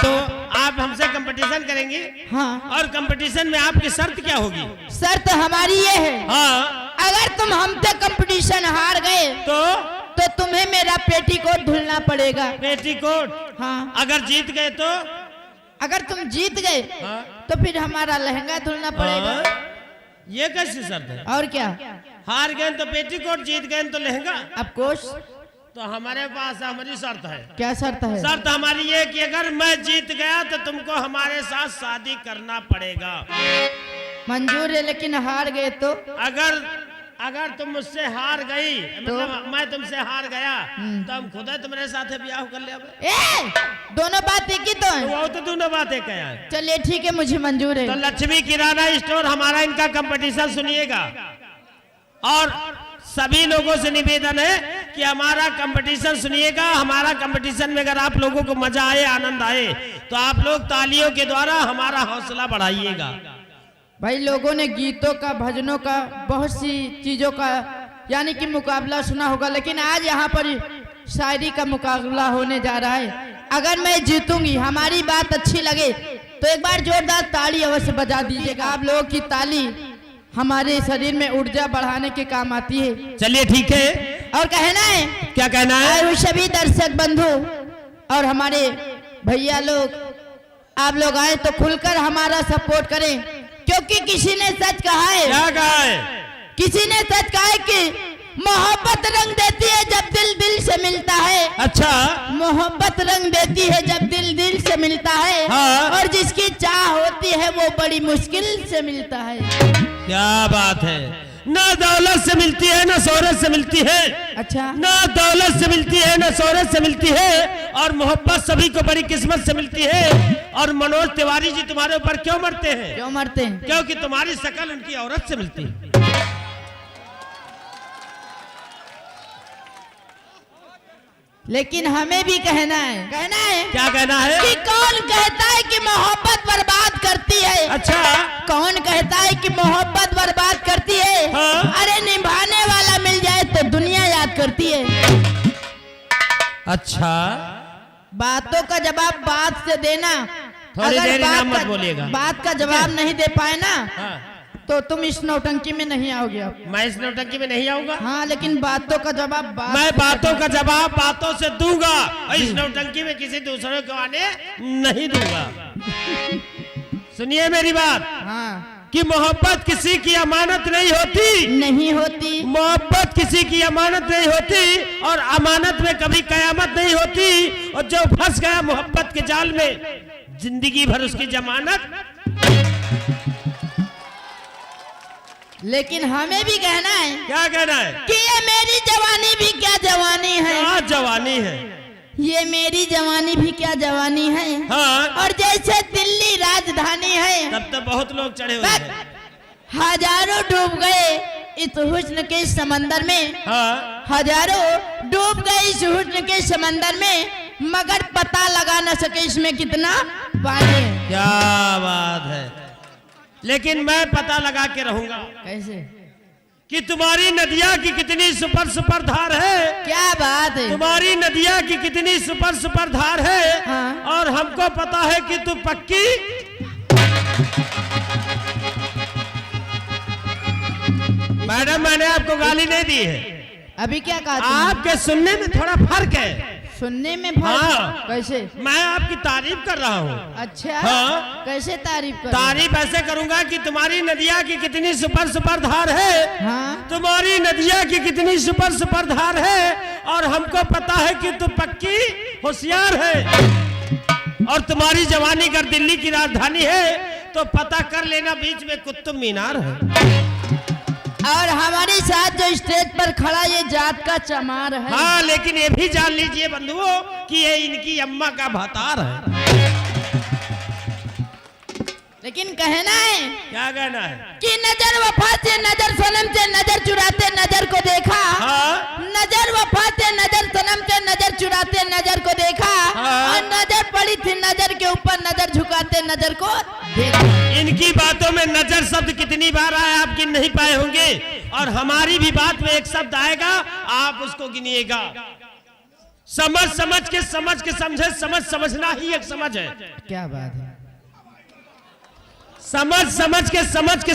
तो आप हमसे कंपटीशन करेंगी? हाँ। और कंपटीशन में आपकी शर्त क्या होगी? शर्त हमारी ये है, हाँ। अगर तुम हमसे कंपटीशन हार गए तो तुम्हें मेरा पेटीकोट धुलना पड़ेगा। पेटीकोट? हाँ। अगर जीत गए तो? अगर तुम जीत गए हाँ। तो फिर हमारा लहंगा धुलना पड़ेगा। हाँ। ये कैसी शर्त है? और क्या? हार गए तो पेटीकोट, जीत गए तो लहंगा। Of course. तो हमारे पास हमारी शर्त है। क्या शर्त है? शर्त हमारी ये कि अगर मैं जीत गया तो तुमको हमारे साथ शादी करना पड़ेगा। मंजूर है, लेकिन हार गए तो? अगर तुम मुझसे हार गई तो? मतलब मैं तुमसे हार गया तो हम खुद तुम्हारे साथ ब्याह कर ले। दोनों बात एक ही तो है। वो तो दोनों बात एक है। चलिए ठीक है, मुझे मंजूर है। तो लक्ष्मी किराना स्टोर हमारा इनका कंपटीशन सुनिएगा और सभी लोगों से निवेदन है कि हमारा कंपटीशन सुनिएगा। हमारा कंपटीशन में अगर आप लोगों को मजा आए, आनंद आए तो आप लोग तालियों के द्वारा हमारा हौसला बढ़ाइएगा। भाई लोगों ने गीतों का, भजनों का, बहुत सी चीजों का यानी कि मुकाबला सुना होगा, लेकिन आज यहाँ पर शायरी का मुकाबला होने जा रहा है। अगर मैं जीतूंगी, हमारी बात अच्छी लगे तो एक बार जोरदार ताली अवश्य बजा दीजिएगा। आप लोगों की ताली हमारे शरीर में ऊर्जा बढ़ाने के काम आती है। चलिए ठीक है। और कहना है, क्या कहना है? सभी दर्शक बंधु और हमारे भैया लोग, आप लोग आए तो खुलकर हमारा सपोर्ट करें, क्योंकि किसी ने सच कहा है। क्या कहा है? किसी ने सच कहा है कि मोहब्बत रंग देती है जब दिल दिल से मिलता है। अच्छा। मोहब्बत रंग देती है जब दिल दिल से मिलता है। हाँ। और जिसकी चाह होती है वो बड़ी मुश्किल से मिलता है। क्या बात है। ना दौलत से मिलती है ना शोहरत से मिलती है। अच्छा। ना दौलत से मिलती है ना शोहरत से मिलती है, और मोहब्बत सभी को बड़ी किस्मत से मिलती है। और मनोज तिवारी जी तुम्हारे ऊपर क्यों मरते हैं? क्यों मरते हैं? क्योंकि तुम्हारी शक्ल उनकी औरत से मिलती है। लेकिन हमें भी कहना है। क्या कहना है? कि कौन कहता है कि मोहब्बत बर्बाद करती है? अच्छा। कौन कहता है कि मोहब्बत बर्बाद करती है? हाँ। अरे निभाने वाला मिल जाए तो दुनिया याद करती है। अच्छा। बातों का जवाब बात से देना। थोड़ी अगर देर नाम मत बोलिएगा। बात का जवाब नहीं दे पाए ना, हाँ। तो तुम इस नौटंकी में नहीं आओगे। आप मैं इस नौटंकी में नहीं आऊंगा। हाँ, लेकिन बातों का जवाब मैं बातों का जवाब बातों से दूंगा, और इस नौटंकी में किसी दूसरे को आने नहीं दूंगा। सुनिए मेरी बात। हाँ। कि मोहब्बत किसी की अमानत नहीं होती। नहीं होती। मोहब्बत किसी की अमानत नहीं होती, और अमानत में कभी कयामत नहीं होती। और जो फंस गया मोहब्बत के जाल में, जिंदगी भर उसकी जमानत। लेकिन हमें भी कहना है। क्या कहना है? कि ये मेरी जवानी भी क्या जवानी है। क्या जवानी है? ये मेरी जवानी भी क्या जवानी है। हाँ। और जैसे दिल्ली राजधानी है, तब तो बहुत लोग चढ़े हुए हैं। हजारों डूब गए इस हुस्न के समंदर में। हाँ। हजारों डूब गए इस हुस्न के समंदर में, मगर पता लगा न सके इसमें कितना पानी है। क्या बात है। लेकिन मैं पता लगा के रहूंगा। कैसे? कि तुम्हारी नदिया की कितनी सुपर सुपर धार है। क्या बात है। तुम्हारी नदिया की कितनी सुपर सुपर धार है। हाँ। और हमको पता है कि तू पक्की। मैडम, मैंने आपको गाली नहीं दी है। अभी क्या कहा? आपके सुनने में थोड़ा फर्क है। सुनने में फर्क? हाँ। कैसे? मैं आपकी तारीफ कर रहा हूँ। अच्छा। हाँ। कैसे तारीफ कर? तारीफ ऐसे करूंगा कि तुम्हारी नदिया की कितनी सुपर सुपर धार है। हाँ। तुम्हारी नदिया की कितनी सुपर सुपर धार है, और हमको पता है कि तू पक्की होशियार है। और तुम्हारी जवानी अगर दिल्ली की राजधानी है तो पता कर लेना बीच में कुतुब मीनार है। और हमारे साथ जो स्टेज पर खड़ा ये जात का चमार है। हाँ, लेकिन ये भी जान लीजिए बंधुओं कि ये इनकी अम्मा का भतार है। लेकिन कहना है। क्या कहना है? कि नजर वफा से नजर सनम से नजर चुराते नजर को देखा। हाँ। नजर वफा से नजर सनम से नजर चुराते नजर को देखा। हाँ। और नजर पड़ी थी नजर के ऊपर नजर झुकाते नजर को देखा। इनकी बातों में नजर शब्द कितनी बार आया आप गिन नहीं पाए होंगे, और हमारी भी बात में एक शब्द आएगा, आप उसको गिनिएगा। समझ समझ के समझे, समझ समझना ही एक समझ है। क्या बात है। समझ समझ के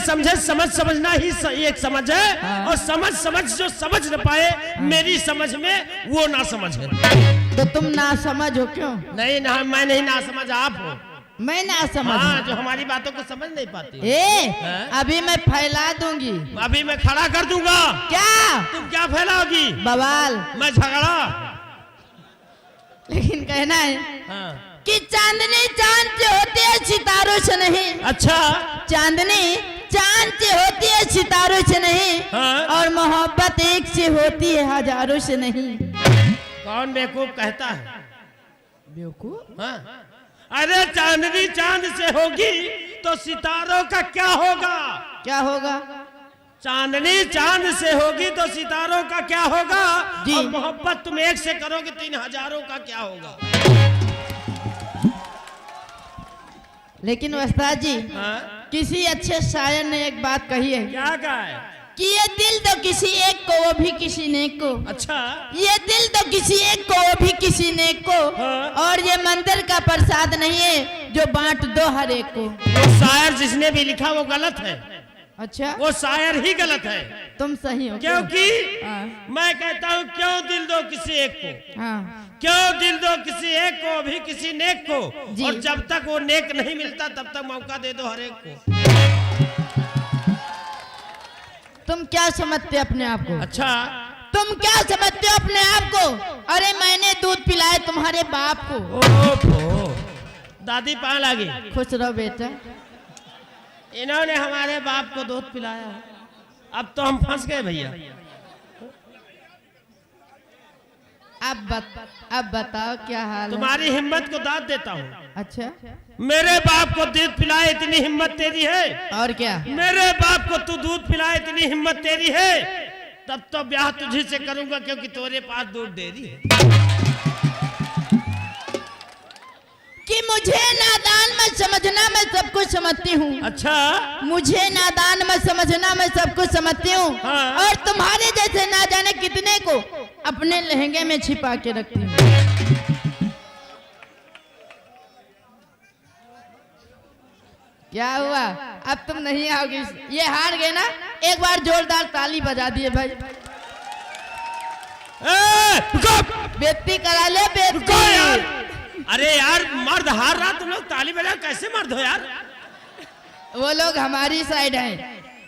समझे, समझ समझना ही एक समझ है। हाँ। और समझ जो समझ न पाए मेरी समझ में, वो ना समझ है। तो तुम ना समझ हो क्यों? नहीं ना, मैं नहीं ना समझ, आप हो। मैं ना समझ। हाँ, जो हमारी बातों को समझ नहीं पाती। अभी मैं फैला दूंगी। अभी मैं खड़ा कर दूंगा। क्या? तुम क्या फैलाओगी? बवाल। मैं झगड़ा। लेकिन कहना है हाँ। कि चांदनी चांद से होती है, सितारों से नहीं। अच्छा। चांदनी चांद से होती है, सितारों से नहीं। हाँ। और मोहब्बत एक से होती है, हजारों से नहीं। कौन बेवकूफ कहता है? बेवकूफ? हाँ। अरे चांदनी चांद से होगी तो सितारों का क्या होगा? क्या होगा? चांदनी चांद से होगी तो सितारों का क्या होगा? जी। और मोहब्बत तुम एक से करोगे 3,000 का क्या होगा? लेकिन उस्ताद जी, हाँ? किसी अच्छे शायर ने एक बात कही है क्या कहा है? कि ये दिल तो किसी एक को, वो भी किसी नेक को। अच्छा। ये दिल तो किसी एक को, वो भी किसी नेक को। हाँ। और ये मंदिर का प्रसाद नहीं है जो बांट दो हर एक को। वो शायर जिसने भी लिखा वो गलत है। अच्छा, वो शायर ही गलत है। तुम सही हो। क्योंकि हाँ। मैं कहता हूँ क्यों दिल दो किसी एक को, हाँ। क्यों दिल दो किसी एक को, भी किसी नेक को। जी। और जब तक वो नेक नहीं मिलता तब तक मौका दे दो हर एक को। तुम क्या समझते अपने आप को? अच्छा। तुम क्या समझते हो अपने आप को? अरे मैंने दूध पिलाया तुम्हारे बाप को। ओहो, दादी पान लगी। खुश रहो बेटा। इन्होंने हमारे बाप को दूध पिलाया, अब तो हम फंस गए भैया। अब बताओ क्या हाल है? तुम्हारी हिम्मत को दाद देता हूँ। अच्छा, मेरे बाप को दूध पिलाए इतनी हिम्मत तेरी है? और क्या? मेरे बाप को तू दूध पिलाए इतनी हिम्मत तेरी है? तब तो ब्याह तुझे से करूंगा, क्योंकि तेरे पास दूध डेयरी है। कि मुझे नादान मत समझना, मैं सब कुछ समझती हूँ। अच्छा। मुझे नादान मत समझना, मैं सब कुछ समझती हूँ। हाँ। और तुम्हारे जैसे ना जाने कितने को अपने लहंगे में छिपा के रखती हूँ। क्या हुआ? अब तुम नहीं आओगी? ये हार गए ना? एक बार जोरदार ताली बजा दिए भाई। बेइज्जती करा ले, रुको यार। बेइज्जती। अरे यार, मर्द हार रहा, तुम लोग ताली बजा, कैसे मर्द हो यार? वो लोग हमारी साइड हैं।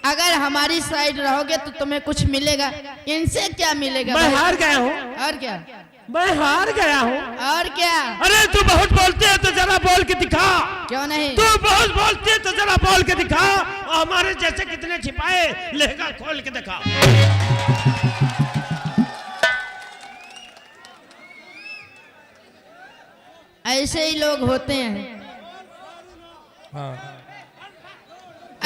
अगर हमारी साइड रहोगे तो तुम्हें कुछ मिलेगा, इनसे क्या मिलेगा? मैं हार गया हूँ। और क्या? मैं हार गया हूँ। और क्या? अरे तू बहुत बोलते है तो जरा बोल के दिखा। क्यों नहीं? तू बहुत बोलते है तो जरा बोल के दिखा। और हमारे जैसे कितने छिपाए, लहंगा खोल के दिखा। ऐसे ही लोग होते हैं। हाँ।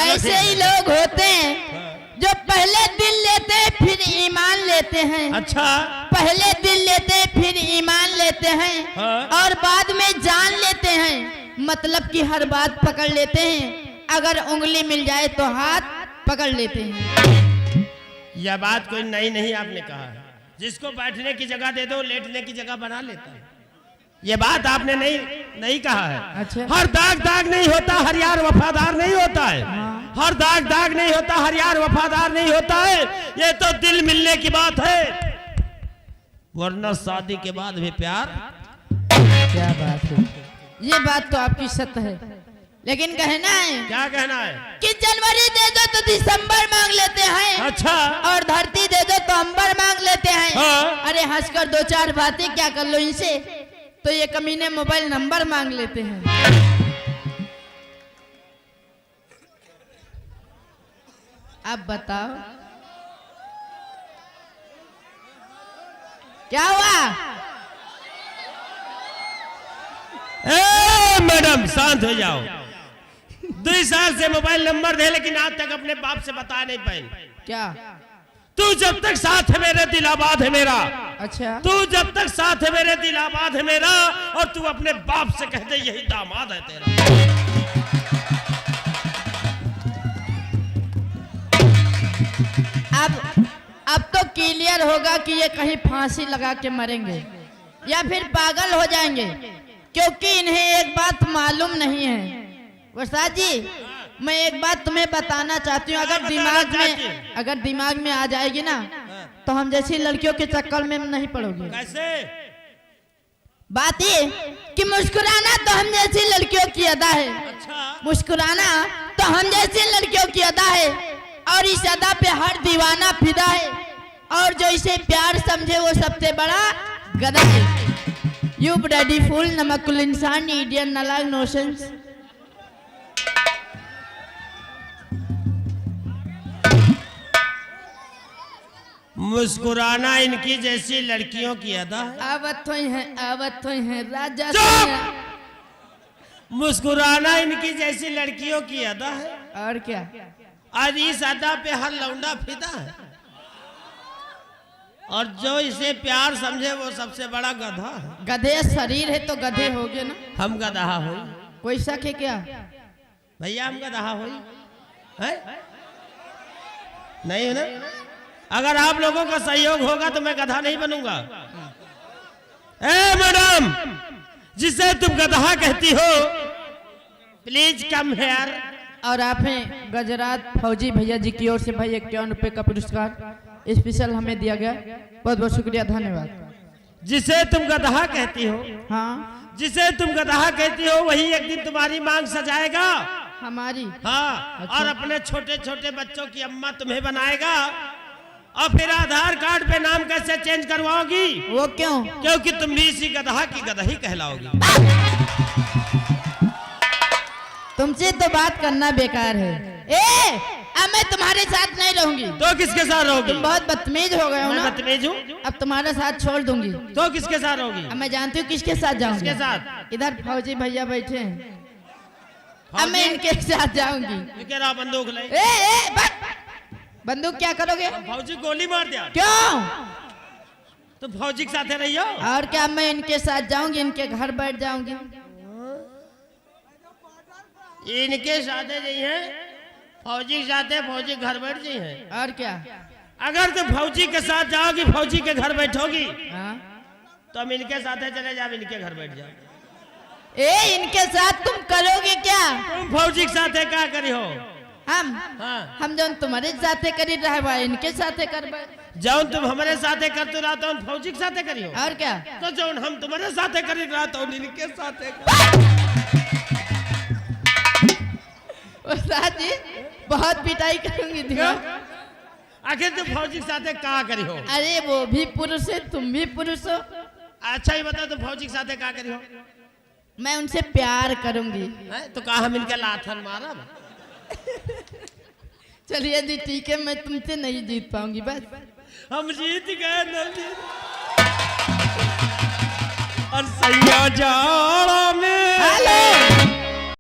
ऐसे ही लोग होते हैं जो पहले दिल लेते हैं फिर ईमान लेते हैं। अच्छा। पहले दिल लेते हैं फिर ईमान लेते हैं। हाँ। और बाद में जान लेते हैं। मतलब कि हर बात पकड़ लेते हैं। अगर उंगली मिल जाए तो हाथ पकड़ लेते हैं। यह बात कोई नई नहीं आपने कहा है। जिसको बैठने की जगह दे दो लेटने की जगह बना लेता है। ये बात आपने नहीं कहा है। अच्छा। हर दाग नहीं होता, हर यार वफादार नहीं होता है। हाँ। हर दाग नहीं होता, हर यार वफादार नहीं होता है। ये तो दिल मिलने की बात है, वरना शादी के बाद भी प्यार। क्या बात है? ये बात तो आपकी सत्य है, लेकिन कहना है। क्या कहना है? कि जनवरी दे दो तो दिसंबर मांग लेते हैं। अच्छा। और धरती दे दो तो अंबर मांग लेते हैं। हाँ। अरे हंसकर दो चार बातें क्या कर लो इनसे, तो ये कमीने मोबाइल नंबर मांग लेते हैं। अब बताओ क्या हुआ? मैडम शांत हो जाओ। 2 साल से मोबाइल नंबर दे, लेकिन आज तक अपने बाप से बता नहीं पाई। क्या? तू जब तक साथ है मेरे दिल आबाद है मेरा। अच्छा। तू जब तक साथ है मेरे दिल आबाद है मेरा। और तू अपने बाप से कह दे यही दामाद है तेरा। अब तो क्लियर होगा कि ये कहीं फांसी लगा के मरेंगे। या फिर पागल हो जाएंगे, क्योंकि इन्हें एक बात मालूम नहीं है। वरसाद जी, मैं एक बात तुम्हें बताना चाहती हूँ, अगर दिमाग में आ जाएगी ना तो हम जैसी लड़कियों के चक्कर में नहीं पड़ोगे। कैसे? बात ये कि मुस्कुराना तो हम जैसी लड़कियों की अदा है। अच्छा। मुस्कुराना तो हम जैसी लड़कियों की अदा है, और इस अदा पे हर दीवाना फिदा है, और जो इसे प्यार समझे वो सबसे बड़ा गधा है। यू ब्लडी फूल, नमकुल इंसान, इंडियन नालायक, नोशंस। मुस्कुराना इनकी जैसी लड़कियों की अदा है। आवत है राजा। मुस्कुराना इनकी जैसी लड़कियों की अदा है, और क्या? आज इस अदा पे हर लौंडा फिदा है, और जो इसे प्यार समझे वो सबसे बड़ा गधा है। गधे शरीर है तो गधे हो गए ना। हम गधा हो, कोई शक है क्या? भैया हम गधा हो नहीं है ना? अगर आप लोगों का सहयोग होगा तो मैं गधा नहीं बनूंगा। ए मैडम, जिसे तुम गधा कहती हो, प्लीज कम हेयर। और आप हैं गजरात फौजी भैया जी की ओर से भाई 51 रुपए का पुरस्कार स्पेशल हमें दिया गया। बहुत बहुत शुक्रिया, धन्यवाद। जिसे तुम गधा कहती हो, हाँ, जिसे तुम गधा कहती हो वही एक दिन तुम्हारी मांग सजाएगा। हमारी? हाँ। अच्छा। और अपने छोटे छोटे बच्चों की अम्मा तुम्हें बनाएगा, और फिर आधार कार्ड पे नाम कैसे चेंज करवाओगी? वो क्यों? क्योंकि तुम भी इसी गधा की गदही कहलाओगी। तुमसे तो बात करना बेकार है। अब मैं तुम्हारे साथ नहीं रहूंगी। तो किसके साथ रहोगी? तुम बहुत बदतमीज हो गए हो ना। बदतमीज हूँ? अब तुम्हारा साथ छोड़ दूंगी। तो किसके साथ रहोगी? अब मैं जानती हूँ किसके साथ जाऊंगी। किसके साथ? इधर फौजी भैया बैठे हैं, अब मैं इनके साथ जाऊंगी। रहा बंदूक ले। बंदूक क्या करोगे? फौजी गोली मार दिया। क्यों? तो फौजी के साथ रहियो। और क्या, मैं इनके साथ जाऊंगी, इनके घर बैठ जाऊंगी। इनके साथ जाइए, फौजी के साथ फौजी घर बैठ जाइए। और क्या? अगर तुम फौजी के साथ जाओगी, फौजी के घर बैठोगी, हाँ? तो हम इनके साथ चले जाओ, इनके घर बैठ जाओ। इनके साथ तुम करोगे क्या? तुम फौजी के साथ क्या करी हो? हम जो तुम्हारे साथे करी रहा इनके साथे कर। जौन तुम हमारे साथे करते रहा तो फौजी के साथे करी हो। और क्या? तो जौन हम तुम्हारे साथे करी रहा तो इनके साथे। उस्ताद जी, बहुत पिटाई करूंगी। आखिर तुम फौजी के साथे क्या करी हो? अरे वो भी पुरुष है, तुम भी पुरुष हो। अच्छा ही बताओ, तुम फौजी के साथे क्या करी हो? मैं उनसे प्यार करूंगी। तो कहा हम इनके लाथन मारा। चलिए जी ठीक है, मैं तुमसे नहीं जीत पाऊंगी। बस हम जीत गए न जीत। और सैया जाड़ा में